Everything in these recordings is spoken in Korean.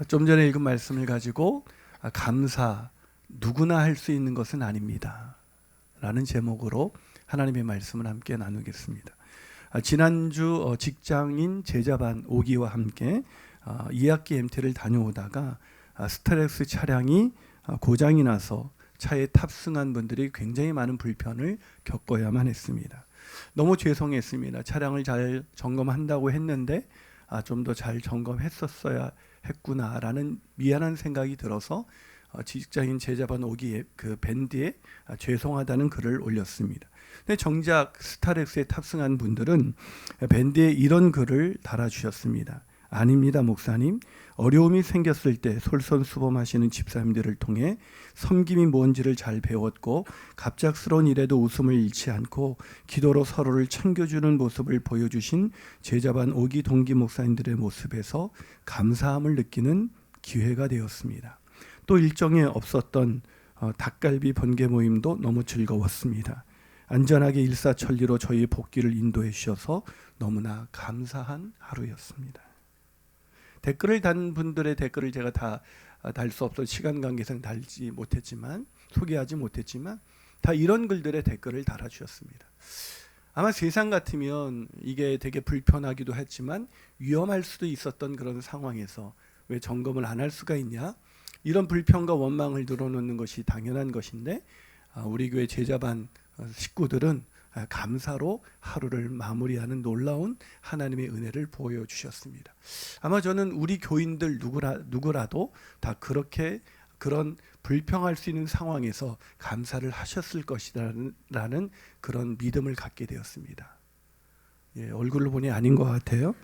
좀 전에 읽은 말씀을 가지고 감사 누구나 할 수 있는 것은 아닙니다 라는 제목으로 하나님의 말씀을 함께 나누겠습니다. 지난주 직장인 제자반 5기와 함께 2학기 MT를 다녀오다가 스타렉스 차량이 고장이 나서 차에 탑승한 분들이 굉장히 많은 불편을 겪어야만 했습니다. 너무 죄송했습니다. 차량을 잘 점검한다고 했는데 좀 더 잘 점검했었어야 했구나라는 미안한 생각이 들어서 직장인 제자반 5기 그 밴드에 죄송하다는 글을 올렸습니다. 근데 정작 스타렉스에 탑승한 분들은 밴드에 이런 글을 달아주셨습니다. 아닙니다, 목사님. 어려움이 생겼을 때 솔선수범하시는 집사님들을 통해 섬김이 뭔지를 잘 배웠고 갑작스러운 일에도 웃음을 잃지 않고 기도로 서로를 챙겨주는 모습을 보여주신 제자반 5기 동기 목사님들의 모습에서 감사함을 느끼는 기회가 되었습니다. 또 일정에 없었던 닭갈비 번개 모임도 너무 즐거웠습니다. 안전하게 일사천리로 저희 복귀를 인도해 주셔서 너무나 감사한 하루였습니다. 댓글을 단 분들의 댓글을 제가 다 달 수 없어 시간 관계상 달지 못했지만 소개하지 못했지만 다 이런 글들의 댓글을 달아주셨습니다. 아마 세상 같으면 이게 되게 불편하기도 했지만 위험할 수도 있었던 그런 상황에서 왜 점검을 안 할 수가 있냐, 이런 불평과 원망을 늘어놓는 것이 당연한 것인데 우리 교회 제자반 식구들은 감사로 하루를 마무리하는 놀라운 하나님의 은혜를 보여주셨습니다. 아마 저는 우리 교인들 누구라도 다 그렇게 그런 불평할 수 있는 상황에서 감사를 하셨을 것이라는 그런 믿음을 갖게 되었습니다. 얼굴을 보니 아닌 것 같아요.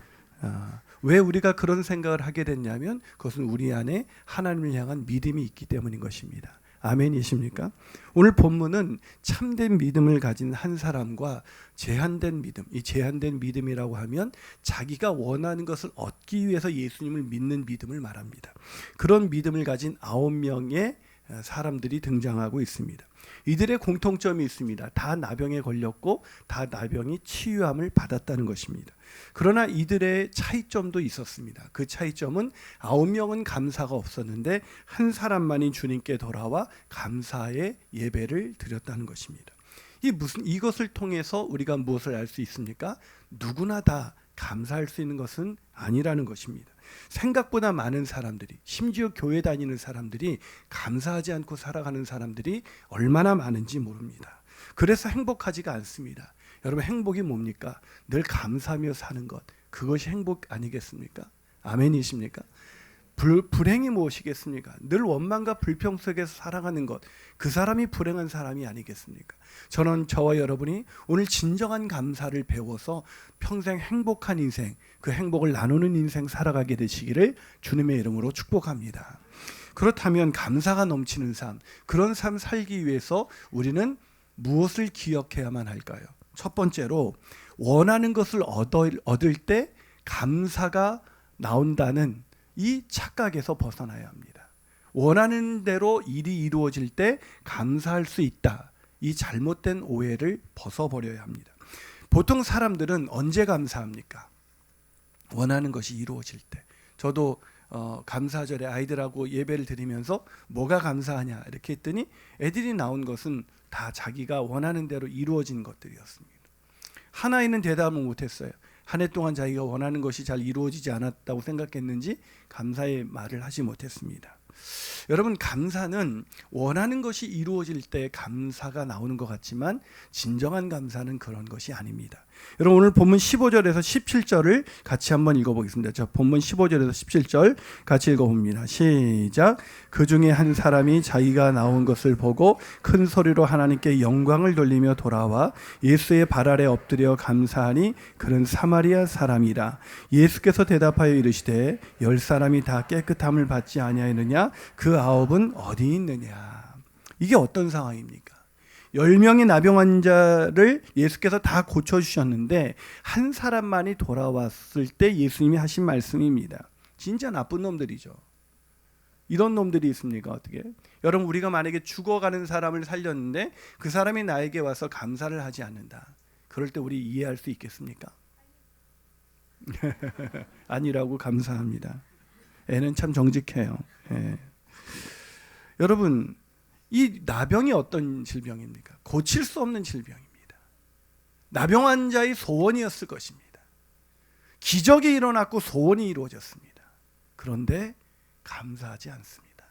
왜 우리가 그런 생각을 하게 됐냐면 그것은 우리 안에 하나님을 향한 믿음이 있기 때문인 것입니다. 아멘이십니까? 오늘 본문은 참된 믿음을 가진 한 사람과 제한된 믿음, 이 제한된 믿음이라고 하면 자기가 원하는 것을 얻기 위해서 예수님을 믿는 믿음을 말합니다. 그런 믿음을 가진 9명의 사람들이 등장하고 있습니다. 이들의 공통점이 있습니다. 다 나병에 걸렸고 다 나병이 치유함을 받았다는 것입니다. 그러나 이들의 차이점도 있었습니다. 그 차이점은 9명은 감사가 없었는데 한 사람만이 주님께 돌아와 감사의 예배를 드렸다는 것입니다. 이것을 통해서 우리가 무엇을 알 수 있습니까? 누구나 다 감사할 수 있는 것은 아니라는 것입니다. 생각보다 많은 사람들이, 심지어 교회 다니는 사람들이 감사하지 않고 살아가는 사람들이 얼마나 많은지 모릅니다. 그래서 행복하지가 않습니다. 여러분, 행복이 뭡니까? 늘 감사하며 사는 것, 그것이 행복 아니겠습니까? 아멘이십니까? 불행이 무엇이겠습니까? 늘 원망과 불평 속에서 살아가는 것, 그 사람이 불행한 사람이 아니겠습니까? 저는 저와 여러분이 오늘 진정한 감사를 배워서 평생 행복한 인생, 그 행복을 나누는 인생 살아가게 되시기를 주님의 이름으로 축복합니다. 그렇다면 감사가 넘치는 삶, 그런 삶 살기 위해서 우리는 무엇을 기억해야만 할까요? 첫 번째로 원하는 것을 얻을 때 감사가 나온다는 이 착각에서 벗어나야 합니다. 원하는 대로 일이 이루어질 때 감사할 수 있다, 이 잘못된 오해를 벗어버려야 합니다. 보통 사람들은 언제 감사합니까? 원하는 것이 이루어질 때. 저도 감사절에 아이들하고 예배를 드리면서 뭐가 감사하냐 이렇게 했더니 애들이 나온 것은 다 자기가 원하는 대로 이루어진 것들이었습니다. 하나에는 대답을 못했어요. 한 해 동안 자기가 원하는 것이 잘 이루어지지 않았다고 생각했는지 감사의 말을 하지 못했습니다. 여러분, 감사는 원하는 것이 이루어질 때 감사가 나오는 것 같지만 진정한 감사는 그런 것이 아닙니다. 여러분, 오늘 본문 15절에서 17절을 같이 한번 읽어보겠습니다. 자, 본문 15절에서 17절 같이 읽어봅니다. 시작. 그 중에 한 사람이 자기가 나온 것을 보고 큰 소리로 하나님께 영광을 돌리며 돌아와 예수의 발 아래 엎드려 감사하니 그는 사마리아 사람이라. 예수께서 대답하여 이르시되 10사람이 다 깨끗함을 받지 아니하였느냐? 그 9은 어디 있느냐? 이게 어떤 상황입니까? 10명의 나병 환자를 예수께서 다 고쳐주셨는데 한 사람만이 돌아왔을 때 예수님이 하신 말씀입니다. 진짜 나쁜 놈들이죠. 이런 놈들이 있습니까? 어떻게? 여러분, 우리가 만약에 죽어가는 사람을 살렸는데 그 사람이 나에게 와서 감사를 하지 않는다, 그럴 때 우리 이해할 수 있겠습니까? 아니라고 감사합니다. 애는 참 정직해요. 예. 여러분, 이 나병이 어떤 질병입니까? 고칠 수 없는 질병입니다. 나병 환자의 소원이었을 것입니다. 기적이 일어났고 소원이 이루어졌습니다. 그런데 감사하지 않습니다.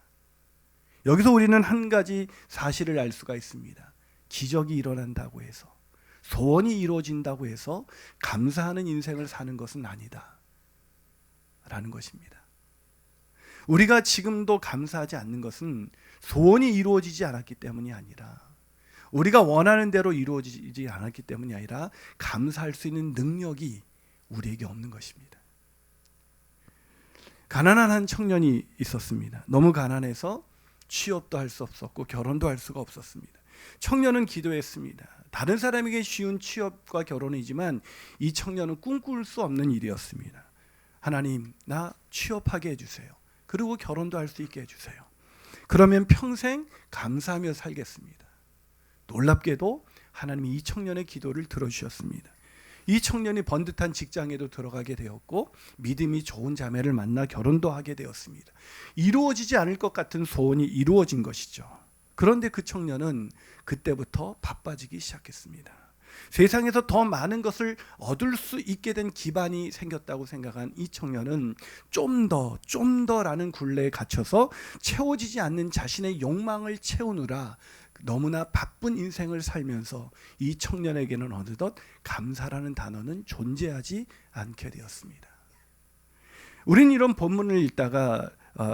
여기서 우리는 한 가지 사실을 알 수가 있습니다. 기적이 일어난다고 해서, 소원이 이루어진다고 해서 감사하는 인생을 사는 것은 아니다 라는 것입니다. 우리가 지금도 감사하지 않는 것은 소원이 이루어지지 않았기 때문이 아니라, 우리가 원하는 대로 이루어지지 않았기 때문이 아니라 감사할 수 있는 능력이 우리에게 없는 것입니다. 가난한 한 청년이 있었습니다. 너무 가난해서 취업도 할 수 없었고 결혼도 할 수가 없었습니다. 청년은 기도했습니다. 다른 사람에게 쉬운 취업과 결혼이지만 이 청년은 꿈꿀 수 없는 일이었습니다. 하나님, 나 취업하게 해주세요. 그리고 결혼도 할 수 있게 해주세요. 그러면 평생 감사하며 살겠습니다. 놀랍게도 하나님이 이 청년의 기도를 들어주셨습니다. 이 청년이 번듯한 직장에도 들어가게 되었고 믿음이 좋은 자매를 만나 결혼도 하게 되었습니다. 이루어지지 않을 것 같은 소원이 이루어진 것이죠. 그런데 그 청년은 그때부터 바빠지기 시작했습니다. 세상에서 더 많은 것을 얻을 수 있게 된 기반이 생겼다고 생각한 이 청년은 좀 더라는 굴레에 갇혀서 채워지지 않는 자신의 욕망을 채우느라 너무나 바쁜 인생을 살면서 이 청년에게는 어느덧 감사라는 단어는 존재하지 않게 되었습니다. 우리는 이런 본문을 읽다가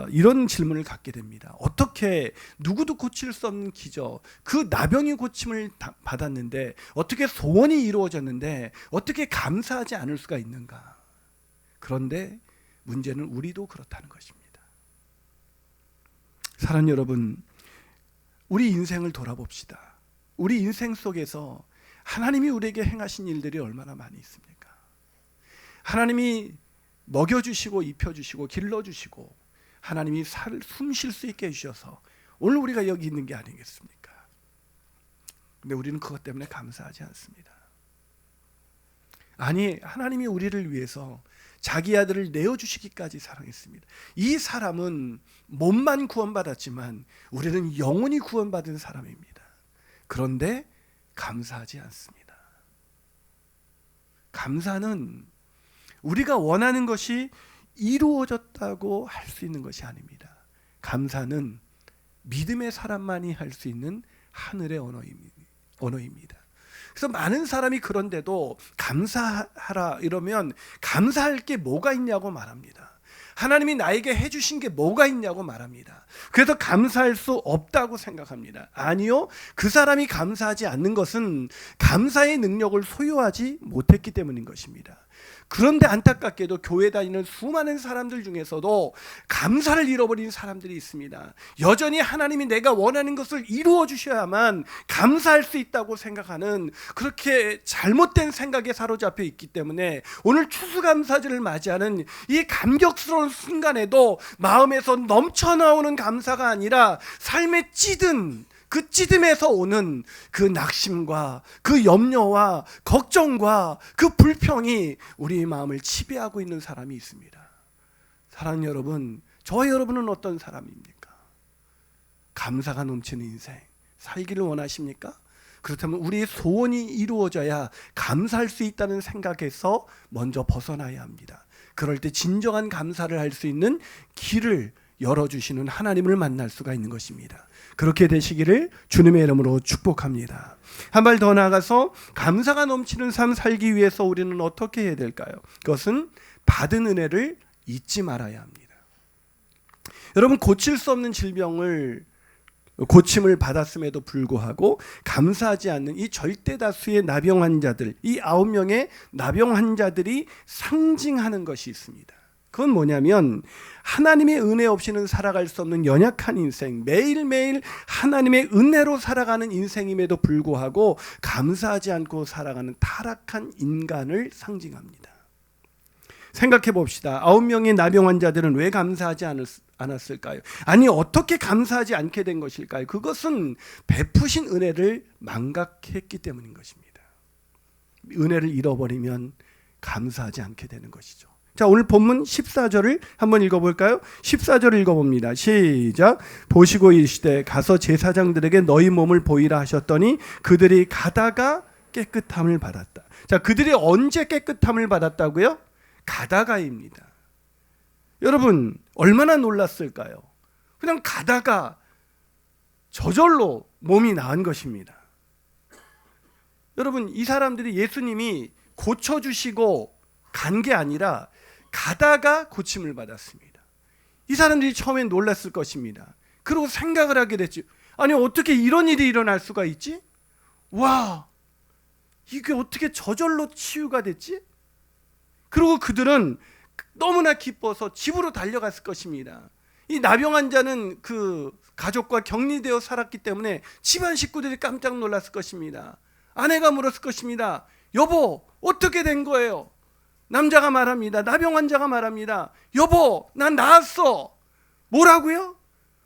이런 질문을 갖게 됩니다. 어떻게 누구도 고칠 수 없는 기적, 그 나병이 고침을 받았는데, 어떻게 소원이 이루어졌는데 어떻게 감사하지 않을 수가 있는가? 그런데 문제는 우리도 그렇다는 것입니다. 사랑하는 여러분, 우리 인생을 돌아봅시다. 우리 인생 속에서 하나님이 우리에게 행하신 일들이 얼마나 많이 있습니까? 하나님이 먹여주시고 입혀주시고 길러주시고 하나님이 숨 쉴 수 있게 해주셔서 오늘 우리가 여기 있는 게 아니겠습니까? 근데 우리는 그것 때문에 감사하지 않습니다. 아니, 하나님이 우리를 위해서 자기 아들을 내어주시기까지 사랑했습니다. 이 사람은 몸만 구원받았지만 우리는 영원히 구원받은 사람입니다. 그런데 감사하지 않습니다. 감사는 우리가 원하는 것이 이루어졌다고 할 수 있는 것이 아닙니다. 감사는 믿음의 사람만이 할 수 있는 하늘의 언어입니다. 그래서 많은 사람이 그런데도 감사하라 이러면 감사할 게 뭐가 있냐고 말합니다. 하나님이 나에게 해주신 게 뭐가 있냐고 말합니다. 그래서 감사할 수 없다고 생각합니다. 아니요, 그 사람이 감사하지 않는 것은 감사의 능력을 소유하지 못했기 때문인 것입니다. 그런데 안타깝게도 교회 다니는 수많은 사람들 중에서도 감사를 잃어버린 사람들이 있습니다. 여전히 하나님이 내가 원하는 것을 이루어 주셔야만 감사할 수 있다고 생각하는, 그렇게 잘못된 생각에 사로잡혀 있기 때문에 오늘 추수감사절을 맞이하는 이 감격스러운 순간에도 마음에서 넘쳐나오는 감사가 아니라 삶에 찌든 그 찌듦에서 오는 그 낙심과 그 염려와 걱정과 그 불평이 우리의 마음을 지배하고 있는 사람이 있습니다. 사랑하는 여러분, 저와 여러분은 어떤 사람입니까? 감사가 넘치는 인생 살기를 원하십니까? 그렇다면 우리의 소원이 이루어져야 감사할 수 있다는 생각에서 먼저 벗어나야 합니다. 그럴 때 진정한 감사를 할 수 있는 길을 열어주시는 하나님을 만날 수가 있는 것입니다. 그렇게 되시기를 주님의 이름으로 축복합니다. 한 발 더 나아가서 감사가 넘치는 삶 살기 위해서 우리는 어떻게 해야 될까요? 그것은 받은 은혜를 잊지 말아야 합니다. 여러분, 고칠 수 없는 고침을 받았음에도 불구하고 감사하지 않는 이 절대 다수의 나병 환자들, 이 9명의 나병 환자들이 상징하는 것이 있습니다. 그건 뭐냐면 하나님의 은혜 없이는 살아갈 수 없는 연약한 인생, 매일매일 하나님의 은혜로 살아가는 인생임에도 불구하고 감사하지 않고 살아가는 타락한 인간을 상징합니다. 생각해 봅시다. 9명의 나병 환자들은 왜 감사하지 않았을까요? 아니, 어떻게 감사하지 않게 된 것일까요? 그것은 베푸신 은혜를 망각했기 때문인 것입니다. 은혜를 잃어버리면 감사하지 않게 되는 것이죠. 자, 오늘 본문 14절을 한번 읽어볼까요? 14절을 읽어봅니다. 시작. 보시고 이르시되 가서 제사장들에게 너희 몸을 보이라 하셨더니 그들이 가다가 깨끗함을 받았다. 자, 그들이 언제 깨끗함을 받았다고요? 가다가입니다. 여러분, 얼마나 놀랐을까요? 그냥 가다가 저절로 몸이 나은 것입니다. 여러분, 이 사람들이 예수님이 고쳐주시고 간 게 아니라 가다가 고침을 받았습니다. 이 사람들이 처음엔 놀랐을 것입니다. 그리고 생각을 하게 됐죠. 아니, 어떻게 이런 일이 일어날 수가 있지? 와, 이게 어떻게 저절로 치유가 됐지? 그리고 그들은 너무나 기뻐서 집으로 달려갔을 것입니다. 이 나병 환자는 그 가족과 격리되어 살았기 때문에 집안 식구들이 깜짝 놀랐을 것입니다. 아내가 물었을 것입니다. 여보, 어떻게 된 거예요? 남자가 말합니다. 나병 환자가 말합니다. 여보, 난 나았어. 뭐라고요?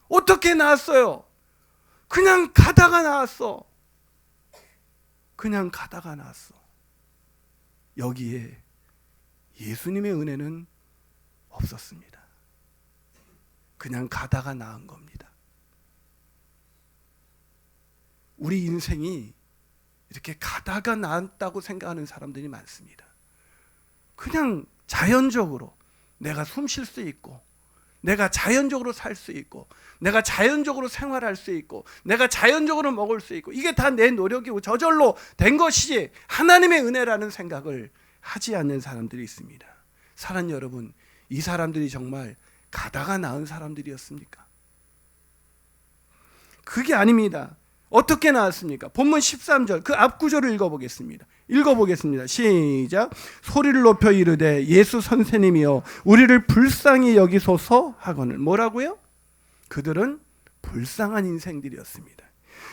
어떻게 나았어요? 그냥 가다가 나았어. 그냥 가다가 나았어. 여기에 예수님의 은혜는 없었습니다. 그냥 가다가 나은 겁니다. 우리 인생이 이렇게 가다가 나았다고 생각하는 사람들이 많습니다. 그냥 자연적으로 내가 숨 쉴 수 있고, 내가 자연적으로 살 수 있고, 내가 자연적으로 생활할 수 있고, 내가 자연적으로 먹을 수 있고, 이게 다 내 노력이고 저절로 된 것이지 하나님의 은혜라는 생각을 하지 않는 사람들이 있습니다. 사랑하는 여러분, 이 사람들이 정말 가다가 나은 사람들이었습니까? 그게 아닙니다. 어떻게 나왔습니까? 본문 13절 그 앞 구절을 읽어보겠습니다. 시작. 소리를 높여 이르되 예수 선생님이여 우리를 불쌍히 여기소서 하거늘. 뭐라고요? 그들은 불쌍한 인생들이었습니다.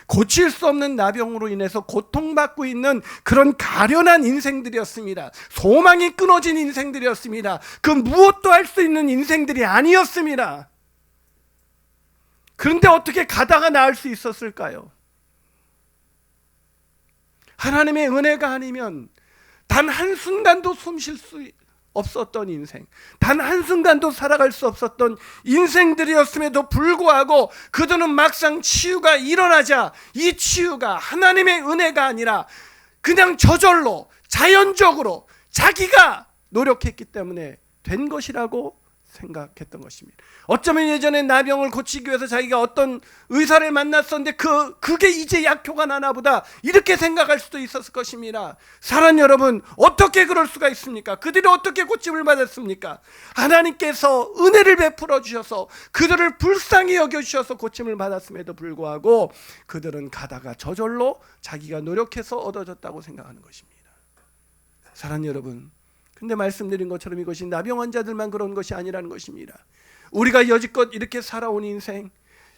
고칠 수 없는 나병으로 인해서 고통받고 있는 그런 가련한 인생들이었습니다. 소망이 끊어진 인생들이었습니다. 그 무엇도 할 수 있는 인생들이 아니었습니다. 그런데 어떻게 가다가 나을 수 있었을까요? 하나님의 은혜가 아니면 단 한순간도 숨 쉴 수 없었던 인생, 단 한순간도 살아갈 수 없었던 인생들이었음에도 불구하고 그들은 막상 치유가 일어나자 이 치유가 하나님의 은혜가 아니라 그냥 저절로 자연적으로 자기가 노력했기 때문에 된 것이라고 생각했던 것입니다. 어쩌면 예전에 나병을 고치기 위해서 자기가 어떤 의사를 만났었는데 그게 이제 약효가 나나 보다 이렇게 생각할 수도 있었을 것입니다. 사랑하는 여러분, 어떻게 그럴 수가 있습니까? 그들이 어떻게 고침을 받았습니까? 하나님께서 은혜를 베풀어 주셔서 그들을 불쌍히 여겨주셔서 고침을 받았음에도 불구하고 그들은 가다가 저절로 자기가 노력해서 얻어졌다고 생각하는 것입니다. 사랑하는 여러분, 근데 말씀드린 것처럼 이것이 나병 환자들만 그런 것이 아니라는 것입니다. 우리가 여지껏 이렇게 살아온 인생,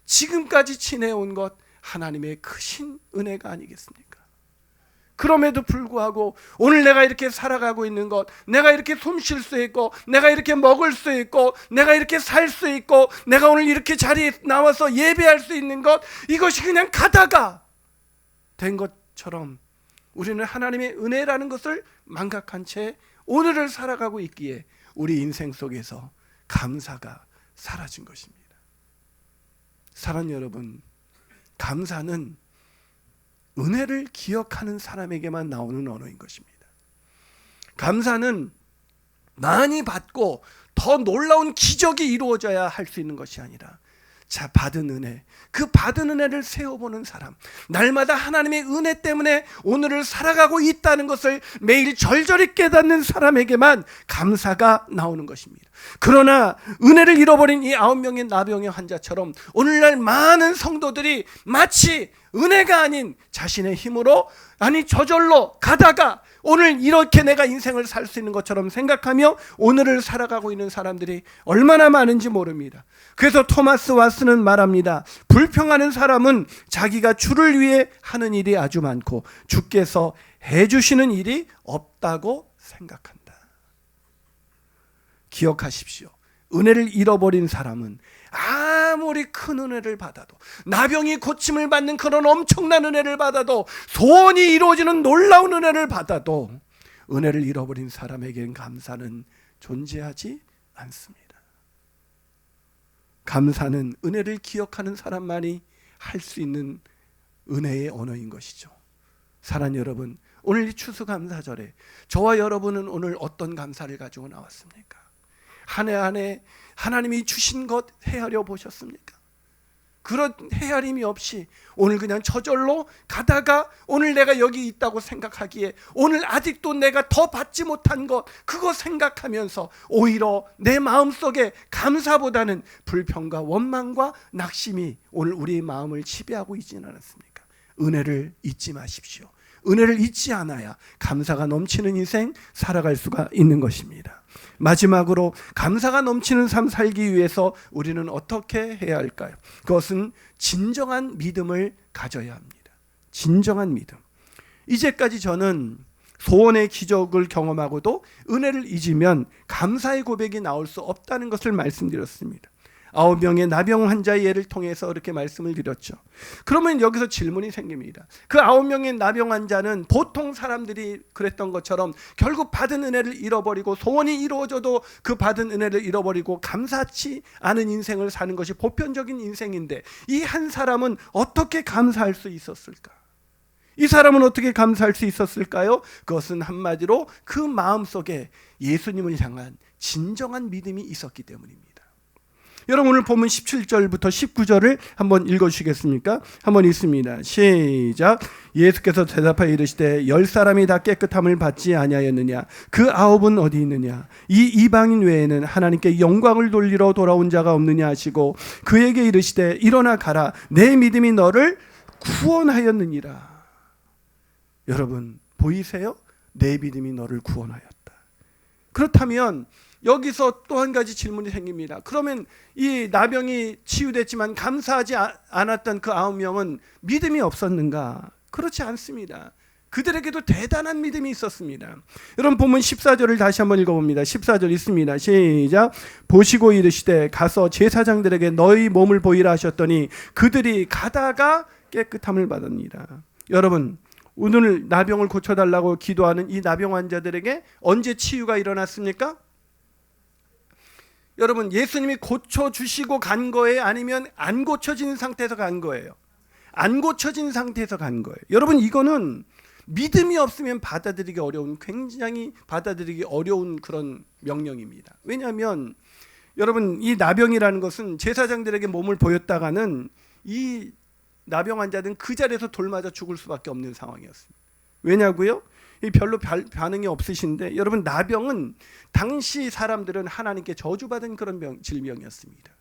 지금까지 지내온 것 하나님의 크신 은혜가 아니겠습니까? 그럼에도 불구하고 오늘 내가 이렇게 살아가고 있는 것, 내가 이렇게 숨 쉴 수 있고, 내가 이렇게 먹을 수 있고, 내가 이렇게 살 수 있고, 내가 오늘 이렇게 자리에 나와서 예배할 수 있는 것, 이것이 그냥 가다가 된 것처럼 우리는 하나님의 은혜라는 것을 망각한 채 오늘을 살아가고 있기에 우리 인생 속에서 감사가 사라진 것입니다. 사랑하는 여러분, 감사는 은혜를 기억하는 사람에게만 나오는 언어인 것입니다. 감사는 많이 받고 더 놀라운 기적이 이루어져야 할 수 있는 것이 아니라 자, 받은 은혜, 그 받은 은혜를 세워보는 사람, 날마다 하나님의 은혜 때문에 오늘을 살아가고 있다는 것을 매일 절절히 깨닫는 사람에게만 감사가 나오는 것입니다. 그러나 은혜를 잃어버린 이 9명의 나병의 환자처럼 오늘날 많은 성도들이 마치 은혜가 아닌 자신의 힘으로, 아니 저절로 가다가 오늘 이렇게 내가 인생을 살 수 있는 것처럼 생각하며 오늘을 살아가고 있는 사람들이 얼마나 많은지 모릅니다. 그래서 토마스 왓슨은 말합니다. 불평하는 사람은 자기가 주를 위해 하는 일이 아주 많고 주께서 해주시는 일이 없다고 생각한다. 기억하십시오. 은혜를 잃어버린 사람은 아무리 큰 은혜를 받아도, 나병이 고침을 받는 그런 엄청난 은혜를 받아도, 소원이 이루어지는 놀라운 은혜를 받아도 은혜를 잃어버린 사람에게는 감사는 존재하지 않습니다. 감사는 은혜를 기억하는 사람만이 할 수 있는 은혜의 언어인 것이죠. 사랑하는 여러분, 오늘 이 추수감사절에 저와 여러분은 오늘 어떤 감사를 가지고 나왔습니까? 한 해 한 해 하나님이 주신 것 헤아려 보셨습니까? 그런 헤아림이 없이 오늘 그냥 저절로 가다가 오늘 내가 여기 있다고 생각하기에 오늘 아직도 내가 더 받지 못한 것 그거 생각하면서 오히려 내 마음속에 감사보다는 불평과 원망과 낙심이 오늘 우리의 마음을 지배하고 있지는 않았습니까? 은혜를 잊지 마십시오. 은혜를 잊지 않아야 감사가 넘치는 인생 살아갈 수가 있는 것입니다. 마지막으로 감사가 넘치는 삶 살기 위해서 우리는 어떻게 해야 할까요? 그것은 진정한 믿음을 가져야 합니다. 진정한 믿음. 이제까지 저는 소원의 기적을 경험하고도 은혜를 잊으면 감사의 고백이 나올 수 없다는 것을 말씀드렸습니다. 9명의 나병 환자의 예를 통해서 이렇게 말씀을 드렸죠. 그러면 여기서 질문이 생깁니다. 그 9명의 나병 환자는 보통 사람들이 그랬던 것처럼 결국 받은 은혜를 잃어버리고 소원이 이루어져도 그 받은 은혜를 잃어버리고 감사치 않은 인생을 사는 것이 보편적인 인생인데 이 한 사람은 어떻게 감사할 수 있었을까? 이 사람은 어떻게 감사할 수 있었을까요? 그것은 한마디로 그 마음속에 예수님을 향한 진정한 믿음이 있었기 때문입니다. 여러분 오늘 본문 17절부터 19절을 한번 읽어주시겠습니까? 한번 읽습니다. 시작. 예수께서 대답하여 이르시되 10사람이 다 깨끗함을 받지 아니하였느냐? 그 9은 어디 있느냐? 이 이방인 외에는 하나님께 영광을 돌리러 돌아온 자가 없느냐 하시고 그에게 이르시되 일어나 가라. 내 믿음이 너를 구원하였느니라. 여러분 보이세요? 내 믿음이 너를 구원하였다. 그렇다면 여기서 또 한 가지 질문이 생깁니다. 그러면 이 나병이 치유됐지만 감사하지 않았던 그 9명은 믿음이 없었는가? 그렇지 않습니다. 그들에게도 대단한 믿음이 있었습니다. 여러분 본문 14절을 다시 한번 읽어봅니다. 14절 있습니다. 시작. 보시고 이르시되 가서 제사장들에게 너희 몸을 보이라 하셨더니 그들이 가다가 깨끗함을 받았니라. 여러분 오늘 나병을 고쳐달라고 기도하는 이 나병 환자들에게 언제 치유가 일어났습니까? 여러분 예수님이 고쳐주시고 간 거예요? 아니면 안 고쳐진 상태에서 간 거예요? 안 고쳐진 상태에서 간 거예요. 여러분 이거는 믿음이 없으면 받아들이기 어려운, 굉장히 받아들이기 어려운 그런 명령입니다. 왜냐하면 여러분 이 나병이라는 것은 제사장들에게 몸을 보였다가는 이 나병 환자들은 그 자리에서 돌 맞아 죽을 수밖에 없는 상황이었습니다. 왜냐고요? 별로 반응이 없으신데 여러분 나병은 당시 사람들은 하나님께 저주받은 그런 질병이었습니다.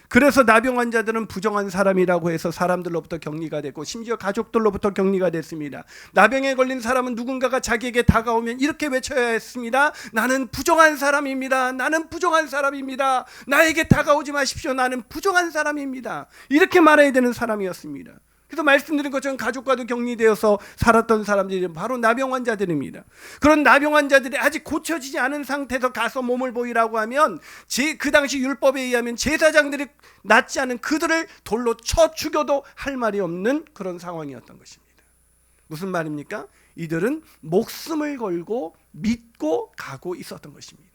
그래서 나병 환자들은 부정한 사람이라고 해서 사람들로부터 격리가 됐고 심지어 가족들로부터 격리가 됐습니다. 나병에 걸린 사람은 누군가가 자기에게 다가오면 이렇게 외쳐야 했습니다. 나는 부정한 사람입니다. 나는 부정한 사람입니다. 나에게 다가오지 마십시오. 나는 부정한 사람입니다. 이렇게 말해야 되는 사람이었습니다. 그래서 말씀드린 것처럼 가족과도 격리되어서 살았던 사람들이 바로 나병 환자들입니다. 그런 나병 환자들이 아직 고쳐지지 않은 상태에서 가서 몸을 보이라고 하면 그 당시 율법에 의하면 제사장들이 낫지 않은 그들을 돌로 쳐 죽여도 할 말이 없는 그런 상황이었던 것입니다. 무슨 말입니까? 이들은 목숨을 걸고 믿고 가고 있었던 것입니다.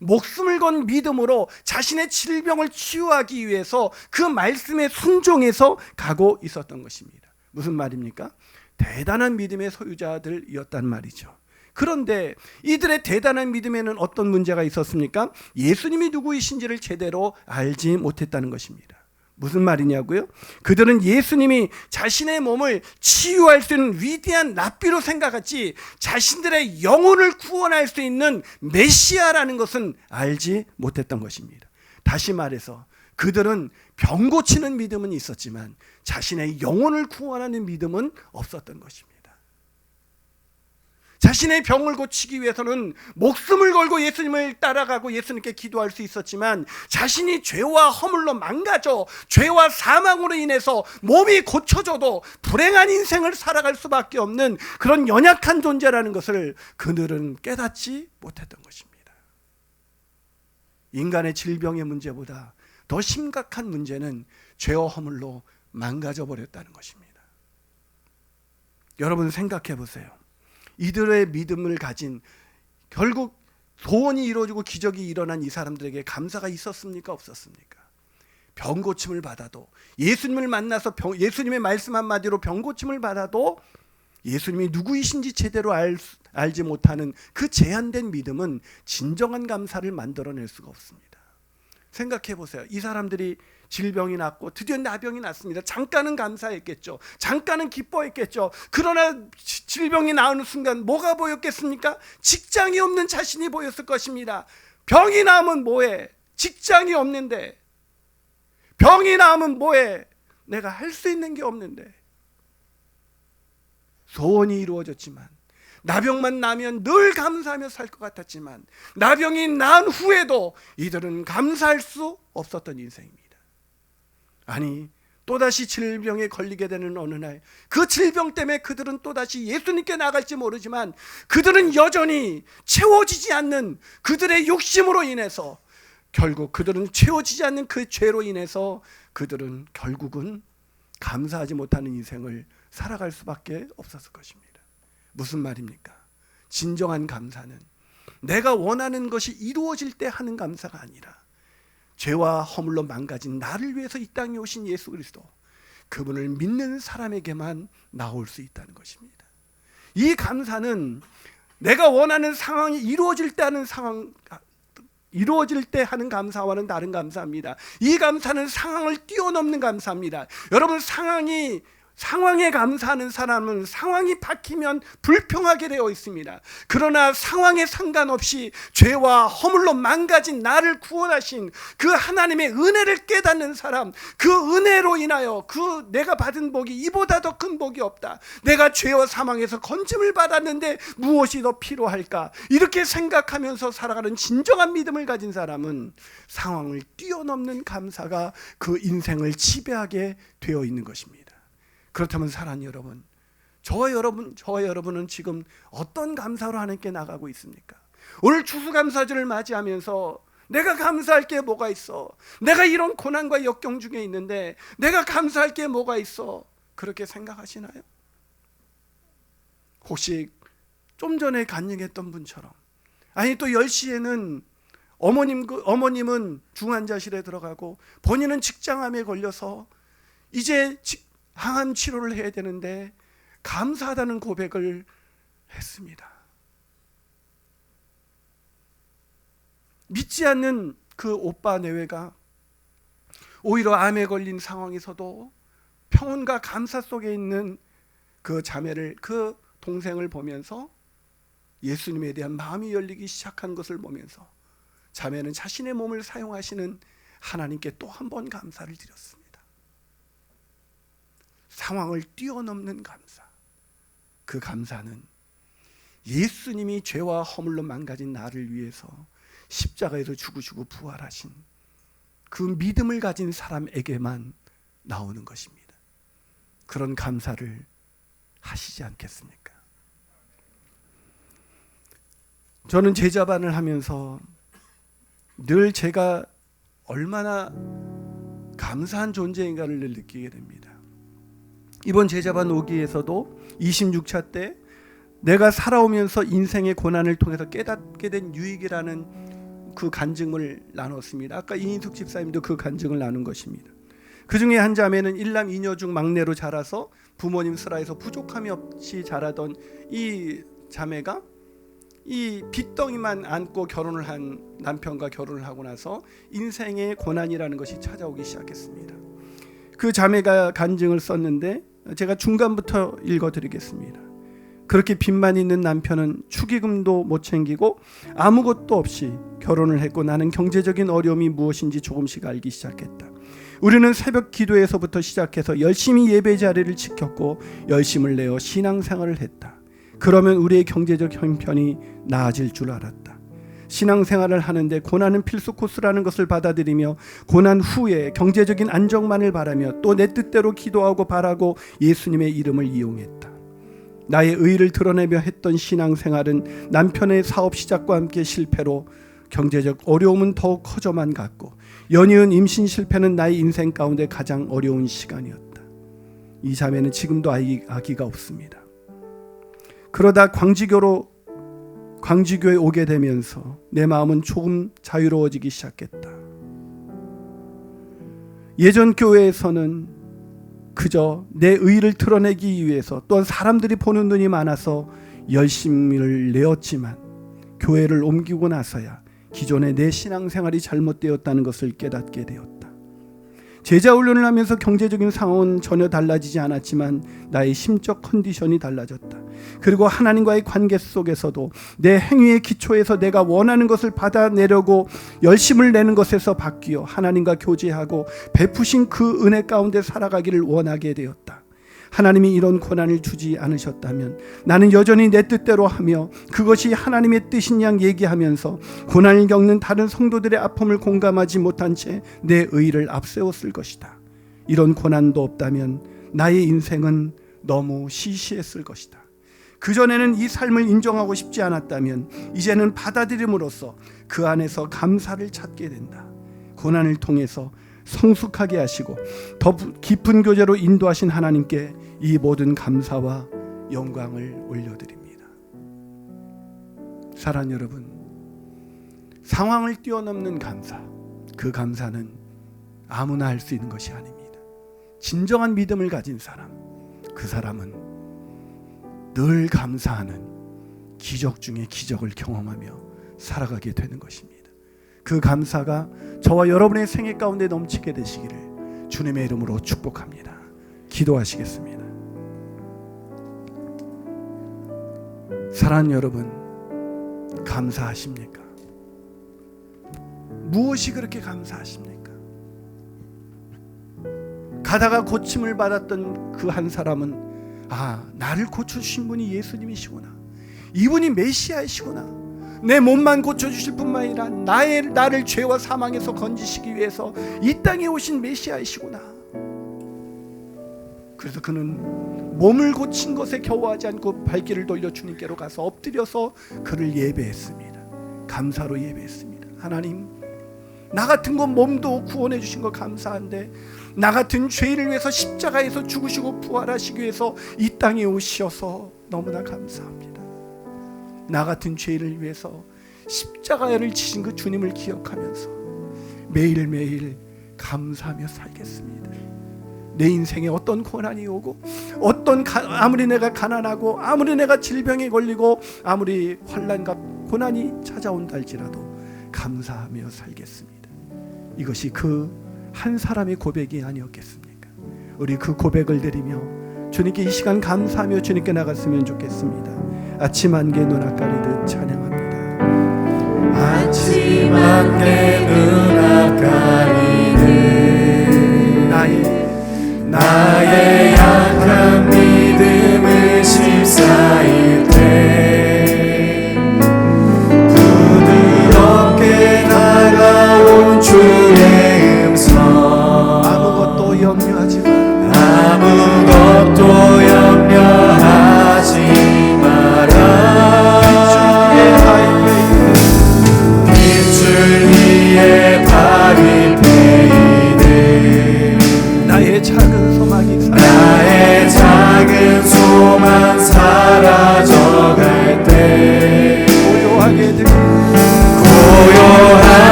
목숨을 건 믿음으로 자신의 질병을 치유하기 위해서 그 말씀에 순종해서 가고 있었던 것입니다. 무슨 말입니까? 대단한 믿음의 소유자들이었단 말이죠. 그런데 이들의 대단한 믿음에는 어떤 문제가 있었습니까? 예수님이 누구이신지를 제대로 알지 못했다는 것입니다. 무슨 말이냐고요? 그들은 예수님이 자신의 몸을 치유할 수 있는 위대한 랍비로 생각했지 자신들의 영혼을 구원할 수 있는 메시아라는 것은 알지 못했던 것입니다. 다시 말해서 그들은 병 고치는 믿음은 있었지만 자신의 영혼을 구원하는 믿음은 없었던 것입니다. 자신의 병을 고치기 위해서는 목숨을 걸고 예수님을 따라가고 예수님께 기도할 수 있었지만 자신이 죄와 허물로 망가져 죄와 사망으로 인해서 몸이 고쳐져도 불행한 인생을 살아갈 수밖에 없는 그런 연약한 존재라는 것을 그들은 깨닫지 못했던 것입니다. 인간의 질병의 문제보다 더 심각한 문제는 죄와 허물로 망가져 버렸다는 것입니다. 여러분 생각해 보세요. 이들의 믿음을 가진 결국 소원이 이루어지고 기적이 일어난 이 사람들에게 감사가 있었습니까? 없었습니까? 병 고침을 받아도, 예수님을 만나서 예수님의 말씀 한마디로 병 고침을 받아도 예수님이 누구이신지 제대로 알지 못하는 그 제한된 믿음은 진정한 감사를 만들어낼 수가 없습니다. 생각해 보세요. 이 사람들이 질병이 났고 드디어 나병이 났습니다. 잠깐은 감사했겠죠. 잠깐은 기뻐했겠죠. 그러나 질병이 나오는 순간 뭐가 보였겠습니까? 직장이 없는 자신이 보였을 것입니다. 병이 나면 뭐해? 직장이 없는데. 병이 나면 뭐해? 내가 할 수 있는 게 없는데. 소원이 이루어졌지만, 나병만 나면 늘 감사하며 살 것 같았지만, 나병이 난 후에도 이들은 감사할 수 없었던 인생입니다. 아니, 또다시 질병에 걸리게 되는 어느 날, 그 질병 때문에 그들은 또다시 예수님께 나갈지 모르지만 그들은 여전히 채워지지 않는 그들의 욕심으로 인해서, 결국 그들은 채워지지 않는 그 죄로 인해서 그들은 결국은 감사하지 못하는 인생을 살아갈 수밖에 없었을 것입니다. 무슨 말입니까? 진정한 감사는 내가 원하는 것이 이루어질 때 하는 감사가 아니라, 죄와 허물로 망가진 나를 위해서 이 땅에 오신 예수 그리스도, 그분을 믿는 사람에게만 나올 수 있다는 것입니다. 이 감사는 내가 원하는 상황이 이루어질 때 하는 감사와는 다른 감사입니다. 이 감사는 상황을 뛰어넘는 감사입니다. 여러분, 상황에 감사하는 사람은 상황이 바뀌면 불평하게 되어 있습니다. 그러나 상황에 상관없이 죄와 허물로 망가진 나를 구원하신 그 하나님의 은혜를 깨닫는 사람, 그 은혜로 인하여 내가 받은 복이 이보다 더 큰 복이 없다, 내가 죄와 사망에서 건짐을 받았는데 무엇이 더 필요할까, 이렇게 생각하면서 살아가는 진정한 믿음을 가진 사람은 상황을 뛰어넘는 감사가 그 인생을 지배하게 되어 있는 것입니다. 그렇다면 사랑하는 여러분, 저와 여러분은 지금 어떤 감사로 하나님께 나가고 있습니까? 오늘 추수감사절을 맞이하면서 내가 감사할 게 뭐가 있어? 내가 이런 고난과 역경 중에 있는데 내가 감사할 게 뭐가 있어? 그렇게 생각하시나요? 혹시 좀 전에 간증했던 분처럼, 아니 또 10시에는 어머님은 중환자실에 들어가고 본인은 직장암에 걸려서 이제 항암 치료를 해야 되는데 감사하다는 고백을 했습니다. 믿지 않는 그 오빠 내외가 오히려 암에 걸린 상황에서도 평온과 감사 속에 있는 그 자매를, 그 동생을 보면서 예수님에 대한 마음이 열리기 시작한 것을 보면서 자매는 자신의 몸을 사용하시는 하나님께 또 한 번 감사를 드렸습니다. 상황을 뛰어넘는 감사, 그 감사는 예수님이 죄와 허물로 망가진 나를 위해서 십자가에서 죽으시고 부활하신 그 믿음을 가진 사람에게만 나오는 것입니다. 그런 감사를 하시지 않겠습니까? 저는 제자반을 하면서 늘 제가 얼마나 감사한 존재인가를 늘 느끼게 됩니다. 이번 제자반 오기에서도 26차 때 내가 살아오면서 인생의 고난을 통해서 깨닫게 된 유익이라는 그 간증을 나눴습니다. 아까 이인숙 집사님도 그 간증을 나눈 것입니다. 그 중에 한 자매는 일남 이녀 중 막내로 자라서 부모님 슬하에서 부족함이 없이 자라던 이 자매가 이 빚덩이만 안고 결혼을 한 남편과 결혼을 하고 나서 인생의 고난이라는 것이 찾아오기 시작했습니다. 그 자매가 간증을 썼는데 제가 중간부터 읽어드리겠습니다. 그렇게 빚만 있는 남편은 축의금도 못 챙기고 아무것도 없이 결혼을 했고 나는 경제적인 어려움이 무엇인지 조금씩 알기 시작했다. 우리는 새벽 기도에서부터 시작해서 열심히 예배 자리를 지켰고 열심을 내어 신앙생활을 했다. 그러면 우리의 경제적 형편이 나아질 줄 알았다. 신앙생활을 하는데 고난은 필수 코스라는 것을 받아들이며 고난 후에 경제적인 안정만을 바라며 또 내 뜻대로 기도하고 바라고 예수님의 이름을 이용했다. 나의 의의를 드러내며 했던 신앙생활은 남편의 사업 시작과 함께 실패로 경제적 어려움은 더욱 커져만 갔고 연이은 임신 실패는 나의 인생 가운데 가장 어려운 시간이었다. 이 자매는 지금도 아기가 없습니다. 그러다 광지교로 광주교회 오게 되면서 내 마음은 조금 자유로워지기 시작했다. 예전 교회에서는 그저 내 의의를 드러내기 위해서, 또한 사람들이 보는 눈이 많아서 열심을 내었지만 교회를 옮기고 나서야 기존의 내 신앙생활이 잘못되었다는 것을 깨닫게 되었다. 제자 훈련을 하면서 경제적인 상황은 전혀 달라지지 않았지만 나의 심적 컨디션이 달라졌다. 그리고 하나님과의 관계 속에서도 내 행위의 기초에서 내가 원하는 것을 받아내려고 열심을 내는 것에서 바뀌어 하나님과 교제하고 베푸신 그 은혜 가운데 살아가기를 원하게 되었다. 하나님이 이런 고난을 주지 않으셨다면 나는 여전히 내 뜻대로 하며 그것이 하나님의 뜻인 양 얘기하면서 고난을 겪는 다른 성도들의 아픔을 공감하지 못한 채 내 의의를 앞세웠을 것이다. 이런 고난도 없다면 나의 인생은 너무 시시했을 것이다. 그전에는 이 삶을 인정하고 싶지 않았다면 이제는 받아들임으로써 그 안에서 감사를 찾게 된다. 고난을 통해서 성숙하게 하시고 더 깊은 교제로 인도하신 하나님께 이 모든 감사와 영광을 올려드립니다. 사랑하는 여러분, 상황을 뛰어넘는 감사, 그 감사는 아무나 할 수 있는 것이 아닙니다. 진정한 믿음을 가진 사람, 그 사람은 늘 감사하는 기적 중에 기적을 경험하며 살아가게 되는 것입니다. 그 감사가 저와 여러분의 생애 가운데 넘치게 되시기를 주님의 이름으로 축복합니다. 기도하시겠습니다. 사랑하는 여러분, 감사하십니까? 무엇이 그렇게 감사하십니까? 가다가 고침을 받았던 그 한 사람은 나를 고쳐주신 분이 예수님이시구나, 이분이 메시아이시구나, 내 몸만 고쳐주실 뿐만 아니라 나를 죄와 사망에서 건지시기 위해서 이 땅에 오신 메시아이시구나. 그래서 그는 몸을 고친 것에 겨워하지 않고 발길을 돌려 주님께로 가서 엎드려서 그를 예배했습니다. 감사로 예배했습니다. 하나님, 나 같은 건 몸도 구원해 주신 거 감사한데 나 같은 죄인을 위해서 십자가에서 죽으시고 부활하시기 위해서 이 땅에 오셔서 너무나 감사합니다. 나 같은 죄인을 위해서 십자가를 지신 그 주님을 기억하면서 매일매일 감사하며 살겠습니다. 내 인생에 어떤 고난이 오고 아무리 내가 가난하고 아무리 내가 질병에 걸리고 아무리 환난과 고난이 찾아온다 할지라도 감사하며 살겠습니다. 이것이 그 한 사람의 고백이 아니었겠습니까? 우리 그 고백을 드리며 주님께 이 시간 감사하며 주님께 나갔으면 좋겠습니다. 아침 안개 눈 가리듯 찬양합니다. 아침 안개 눈 가리듯 나의 약한 믿음을 심사일 때 부드럽게 다가온 주의 음성, 아무것도 염려하지 마라.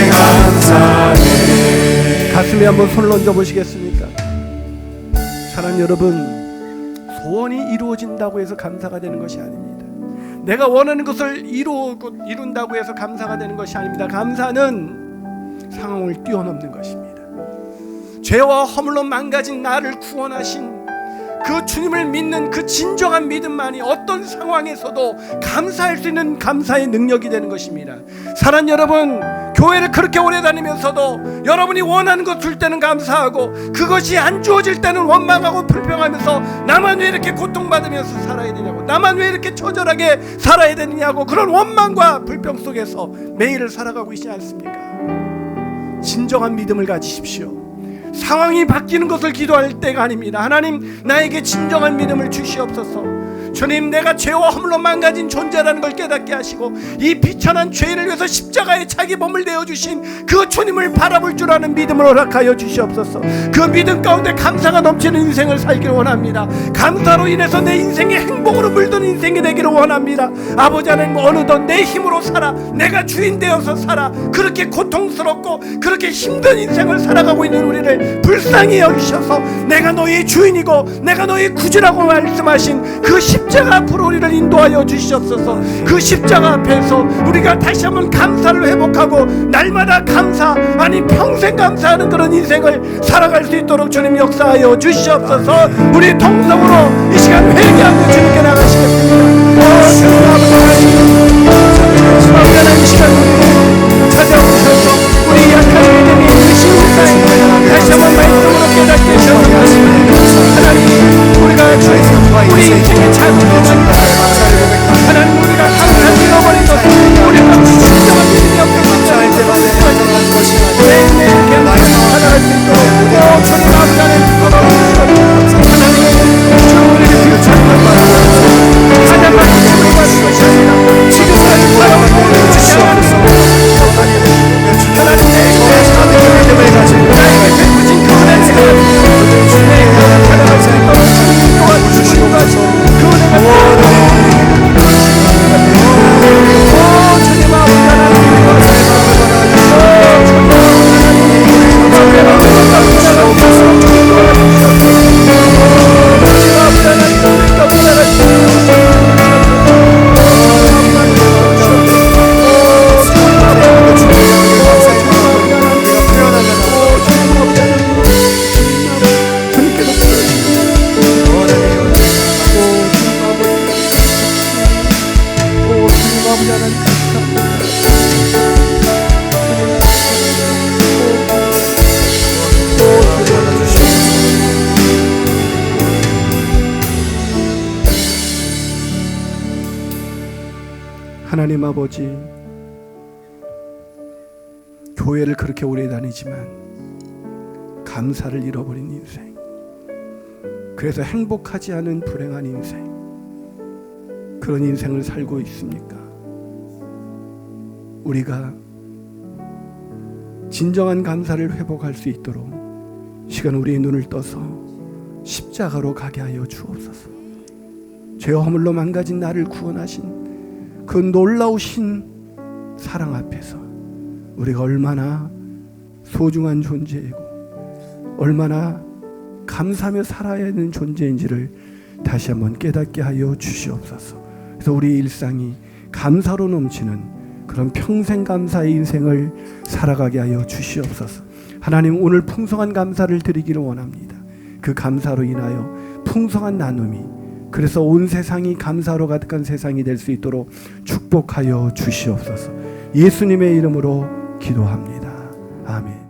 감사해. 가슴에 한번 손을 얹어 보시겠습니까? 사랑하는 여러분, 소원이 이루어진다고 해서 감사가 되는 것이 아닙니다. 내가 원하는 것을 이룬다고 해서 감사가 되는 것이 아닙니다. 감사는 상황을 뛰어넘는 것입니다. 죄와 허물로 망가진 나를 구원하신 그 주님을 믿는 그 진정한 믿음만이 어떤 상황에서도 감사할 수 있는 감사의 능력이 되는 것입니다. 사랑하는 여러분, 교회를 그렇게 오래 다니면서도 여러분이 원하는 것 줄 때는 감사하고 그것이 안 주어질 때는 원망하고 불평하면서 나만 왜 이렇게 고통받으면서 살아야 되냐고, 나만 왜 이렇게 처절하게 살아야 되느냐고, 그런 원망과 불평 속에서 매일을 살아가고 있지 않습니까? 진정한 믿음을 가지십시오. 상황이 바뀌는 것을 기도할 때가 아닙니다. 하나님, 나에게 진정한 믿음을 주시옵소서. 주님, 내가 죄와 허물로 망가진 존재라는 걸 깨닫게 하시고 이 비천한 죄를 위해서 십자가에 자기 몸을 내어주신 그 주님을 바라볼 줄 아는 믿음을 허락하여 주시옵소서. 그 믿음 가운데 감사가 넘치는 인생을 살기를 원합니다. 감사로 인해서 내 인생이 행복으로 물든 인생이 되기를 원합니다. 아버지 하나님, 어느덧 내 힘으로 살아, 내가 주인 되어서 살아, 그렇게 고통스럽고 그렇게 힘든 인생을 살아가고 있는 우리를 불쌍히 여기셔서 내가 너의 주인이고 내가 너의 구주라고 말씀하신 그 십자가 앞으로 우리를 인도하여 주시옵소서. 그 십자가 앞에서 우리가 다시 한번 감사를 회복하고 날마다 감사, 아니 평생 감사하는 그런 인생을 살아갈 수 있도록 주님 역사하여 주시옵소서. 우리 통성으로 이 시간 회개하고 주님께 나가시겠습니다. 주님 아버지, 이 시간 찾아오셔서 우리 약한 믿음이 드신 우리가 다시 한번 말씀으로 깨닫게 하셔서 하나님, 우리가 우리 인생의 잘못을 하나님, 우리가 항상 잃어버린 것을 우리가 진정한 믿음이 없는 매일매일 계속 살아갈 수 있도록 주님 아버지 하나님, 주 우리를 비우쳐주는 가장 많은 힘을 받는 것이 아니라 지금까지 살아온 모든 것이 하나님, 내게 믿음을 가지고 나에게 베푸신 그 은혜를 내가 살아갈 수 있도록 주님 도와주시고 그 은혜가 주님 아버지 하나님 아버지, 교회를 그렇게 오래 다니지만 감사를 잃어버린 인생, 그래서 행복하지 않은 불행한 인생, 그런 인생을 살고 있습니까? 우리가 진정한 감사를 회복할 수 있도록 시간 우리의 눈을 떠서 십자가로 가게 하여 주옵소서. 죄와 허물로 망가진 나를 구원하신 그 놀라우신 사랑 앞에서 우리가 얼마나 소중한 존재이고 얼마나 감사하며 살아야 하는 존재인지를 다시 한번 깨닫게 하여 주시옵소서. 그래서 우리 일상이 감사로 넘치는 그런 평생 감사의 인생을 살아가게 하여 주시옵소서. 하나님, 오늘 풍성한 감사를 드리기를 원합니다. 그 감사로 인하여 풍성한 나눔이, 그래서 온 세상이 감사로 가득한 세상이 될 수 있도록 축복하여 주시옵소서. 예수님의 이름으로 기도합니다. 아멘.